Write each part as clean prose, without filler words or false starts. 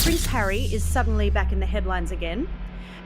Prince Harry is suddenly back in the headlines again,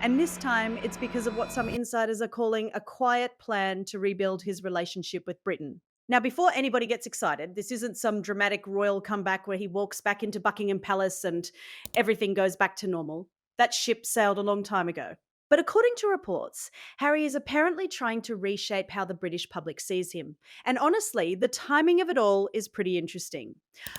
and this time it's because of what some insiders are calling a quiet plan to rebuild his relationship with Britain. Now, before anybody gets excited, this isn't some dramatic royal comeback where he walks back into Buckingham Palace and everything goes back to normal. That ship sailed a long time ago. But according to reports, Harry is apparently trying to reshape how the British public sees him. And honestly, the timing of it all is pretty interesting.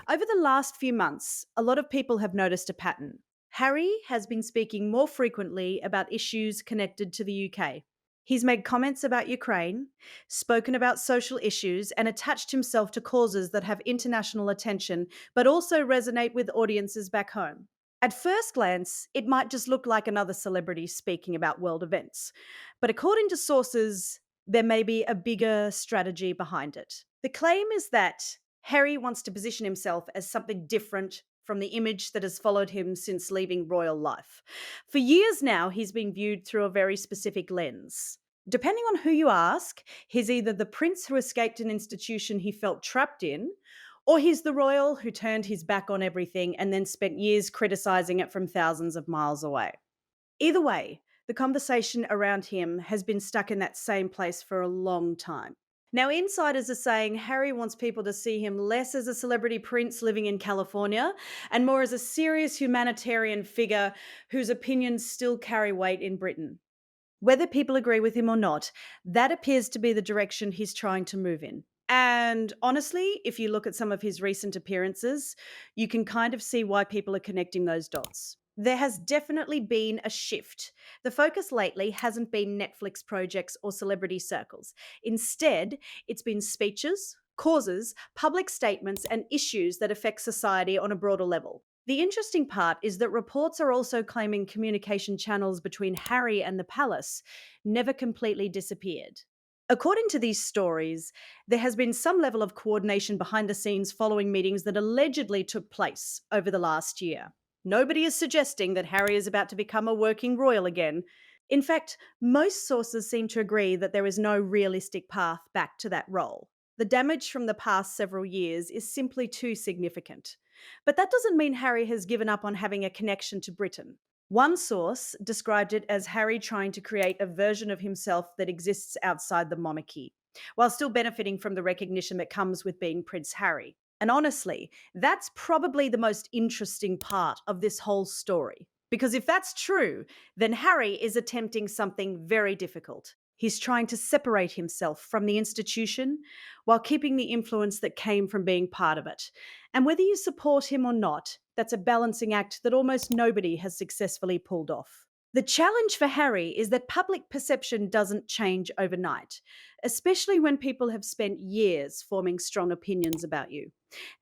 Over the last few months, a lot of people have noticed a pattern. Harry has been speaking more frequently about issues connected to the UK. He's made comments about Ukraine, spoken about social issues, and attached himself to causes that have international attention but also resonate with audiences back home. At first glance, it might just look like another celebrity speaking about world events. But according to sources, there may be a bigger strategy behind it. The claim is that Harry wants to position himself as something different from the image that has followed him since leaving royal life. For years now, he's been viewed through a very specific lens. Depending on who you ask, he's either the prince who escaped an institution he felt trapped in, or he's the royal who turned his back on everything and then spent years criticizing it from thousands of miles away. Either way, the conversation around him has been stuck in that same place for a long time. Now, insiders are saying Harry wants people to see him less as a celebrity prince living in California and more as a serious humanitarian figure whose opinions still carry weight in Britain. Whether people agree with him or not, that appears to be the direction he's trying to move in. And honestly, if you look at some of his recent appearances, you can kind of see why people are connecting those dots. There has definitely been a shift. The focus lately hasn't been Netflix projects or celebrity circles. Instead, it's been speeches, causes, public statements, and issues that affect society on a broader level. The interesting part is that reports are also claiming communication channels between Harry and the palace never completely disappeared. According to these stories, there has been some level of coordination behind the scenes following meetings that allegedly took place over the last year. Nobody is suggesting that Harry is about to become a working royal again. In fact, most sources seem to agree that there is no realistic path back to that role. The damage from the past several years is simply too significant. But that doesn't mean Harry has given up on having a connection to Britain. One source described it as Harry trying to create a version of himself that exists outside the monarchy, while still benefiting from the recognition that comes with being Prince Harry. And honestly, that's probably the most interesting part of this whole story. Because if that's true, then Harry is attempting something very difficult. He's trying to separate himself from the institution while keeping the influence that came from being part of it. And whether you support him or not, that's a balancing act that almost nobody has successfully pulled off. The challenge for Harry is that public perception doesn't change overnight, especially when people have spent years forming strong opinions about you.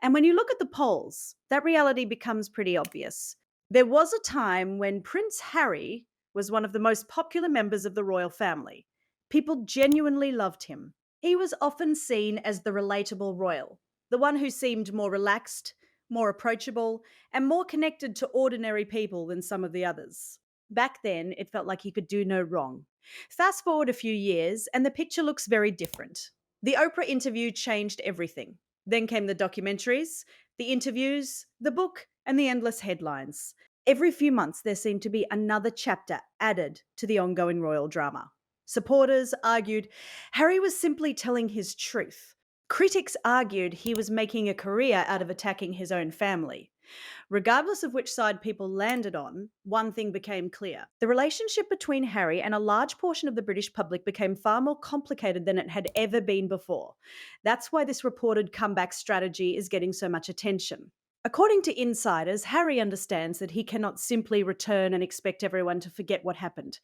And when you look at the polls, that reality becomes pretty obvious. There was a time when Prince Harry was one of the most popular members of the royal family. People genuinely loved him. He was often seen as the relatable royal, the one who seemed more relaxed, more approachable, and more connected to ordinary people than some of the others. Back then, it felt like he could do no wrong. Fast forward a few years, and the picture looks very different. The Oprah interview changed everything. Then came the documentaries, the interviews, the book, and the endless headlines. Every few months, there seemed to be another chapter added to the ongoing royal drama. Supporters argued Harry was simply telling his truth. Critics argued he was making a career out of attacking his own family. Regardless of which side people landed on, one thing became clear. The relationship between Harry and a large portion of the British public became far more complicated than it had ever been before. That's why this reported comeback strategy is getting so much attention. According to insiders, Harry understands that he cannot simply return and expect everyone to forget what happened.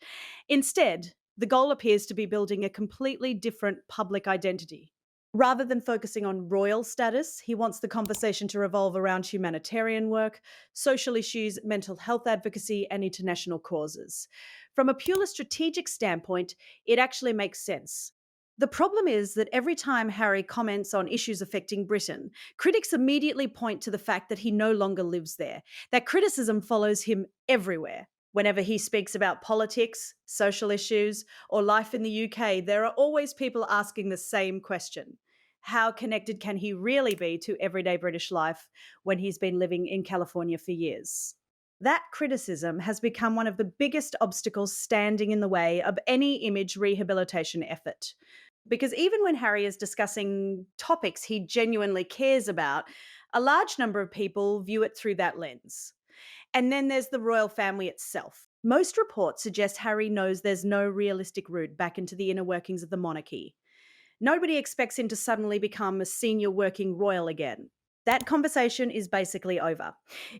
Instead, the goal appears to be building a completely different public identity. Rather than focusing on royal status, he wants the conversation to revolve around humanitarian work, social issues, mental health advocacy, and international causes. From a purely strategic standpoint, it actually makes sense. The problem is that every time Harry comments on issues affecting Britain, critics immediately point to the fact that he no longer lives there. That criticism follows him everywhere. Whenever he speaks about politics, social issues, or life in the UK, there are always people asking the same question. How connected can he really be to everyday British life when he's been living in California for years? That criticism has become one of the biggest obstacles standing in the way of any image rehabilitation effort. Because even when Harry is discussing topics he genuinely cares about, a large number of people view it through that lens. And then there's the royal family itself. Most reports suggest Harry knows there's no realistic route back into the inner workings of the monarchy. Nobody expects him to suddenly become a senior working royal again. That conversation is basically over.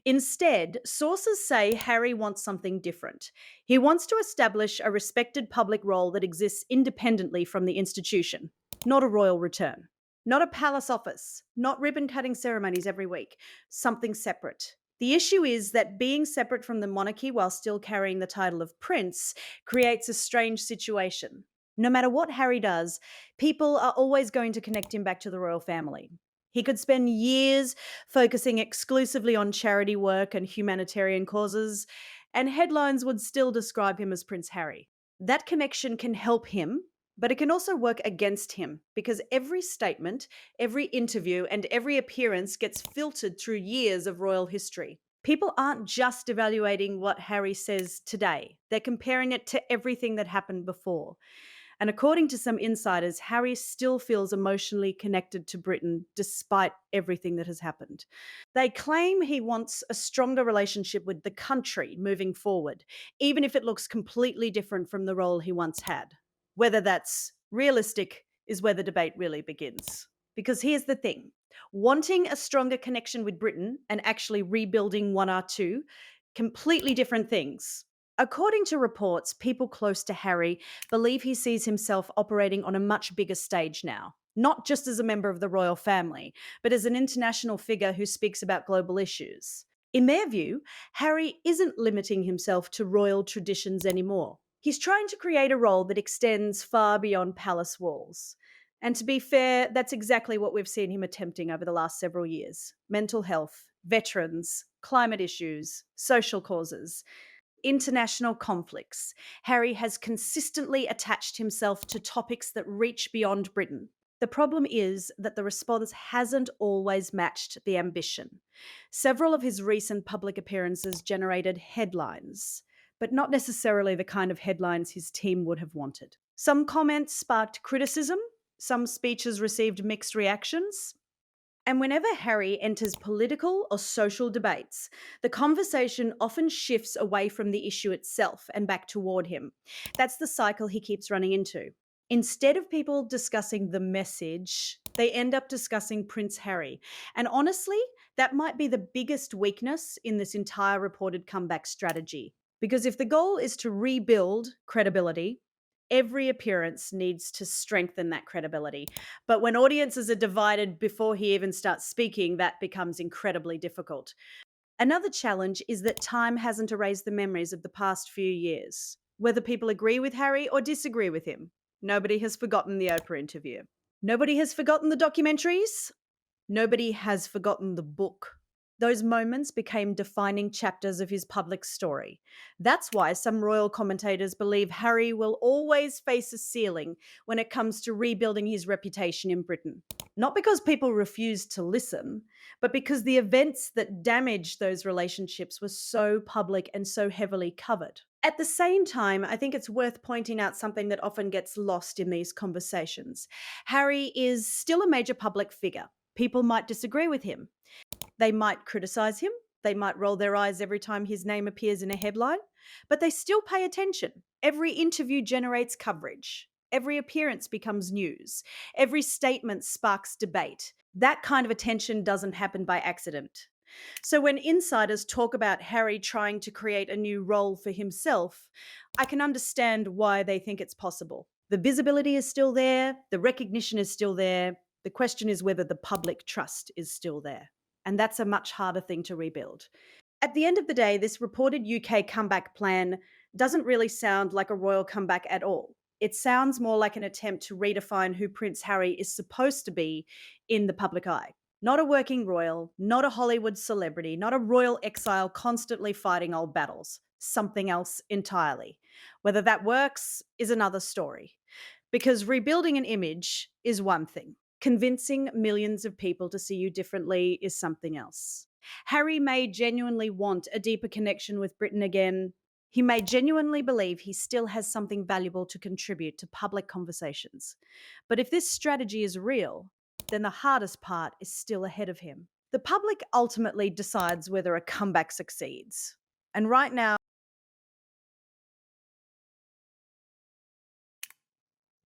Instead, sources say Harry wants something different. He wants to establish a respected public role that exists independently from the institution, not a royal return, not a palace office, not ribbon cutting ceremonies every week, something separate. The issue is that being separate from the monarchy while still carrying the title of prince creates a strange situation. No matter what Harry does, people are always going to connect him back to the royal family. He could spend years focusing exclusively on charity work and humanitarian causes, and headlines would still describe him as Prince Harry. That connection can help him, but it can also work against him because every statement, every interview, and every appearance gets filtered through years of royal history. People aren't just evaluating what Harry says today, they're comparing it to everything that happened before. And according to some insiders, Harry still feels emotionally connected to Britain despite everything that has happened. They claim he wants a stronger relationship with the country moving forward, even if it looks completely different from the role he once had. Whether that's realistic is where the debate really begins. Because here's the thing, wanting a stronger connection with Britain and actually rebuilding one or two, completely different things. According to reports, people close to Harry believe he sees himself operating on a much bigger stage now, not just as a member of the royal family, but as an international figure who speaks about global issues. In their view, Harry isn't limiting himself to royal traditions anymore. He's trying to create a role that extends far beyond palace walls. And to be fair, that's exactly what we've seen him attempting over the last several years: mental health, veterans, climate issues, social causes, international conflicts. Harry has consistently attached himself to topics that reach beyond Britain. The problem is that the response hasn't always matched the ambition. Several of his recent public appearances generated headlines, but not necessarily the kind of headlines his team would have wanted. Some comments sparked criticism, some speeches received mixed reactions, and whenever Harry enters political or social debates, the conversation often shifts away from the issue itself and back toward him. That's the cycle he keeps running into. Instead of people discussing the message, they end up discussing Prince Harry. And honestly, that might be the biggest weakness in this entire reported comeback strategy. Because if the goal is to rebuild credibility, every appearance needs to strengthen that credibility. But when audiences are divided before he even starts speaking, that becomes incredibly difficult. Another challenge is that time hasn't erased the memories of the past few years. Whether people agree with Harry or disagree with him, nobody has forgotten the Oprah interview. Nobody has forgotten the documentaries. Nobody has forgotten the book. Those moments became defining chapters of his public story. That's why some royal commentators believe Harry will always face a ceiling when it comes to rebuilding his reputation in Britain. Not because people refused to listen, but because the events that damaged those relationships were so public and so heavily covered. At the same time, I think it's worth pointing out something that often gets lost in these conversations. Harry is still a major public figure. People might disagree with him. They might criticize him. They might roll their eyes every time his name appears in a headline, but they still pay attention. Every interview generates coverage. Every appearance becomes news. Every statement sparks debate. That kind of attention doesn't happen by accident. So when insiders talk about Harry trying to create a new role for himself, I can understand why they think it's possible. The visibility is still there, the recognition is still there. The question is whether the public trust is still there. And that's a much harder thing to rebuild. At the end of the day, this reported UK comeback plan doesn't really sound like a royal comeback at all. It sounds more like an attempt to redefine who Prince Harry is supposed to be in the public eye. Not a working royal, not a Hollywood celebrity, not a royal exile constantly fighting old battles. Something else entirely. Whether that works is another story. Because rebuilding an image is one thing. Convincing millions of people to see you differently is something else. Harry may genuinely want a deeper connection with Britain again. He may genuinely believe he still has something valuable to contribute to public conversations. But if this strategy is real, then the hardest part is still ahead of him. The public ultimately decides whether a comeback succeeds. And right now,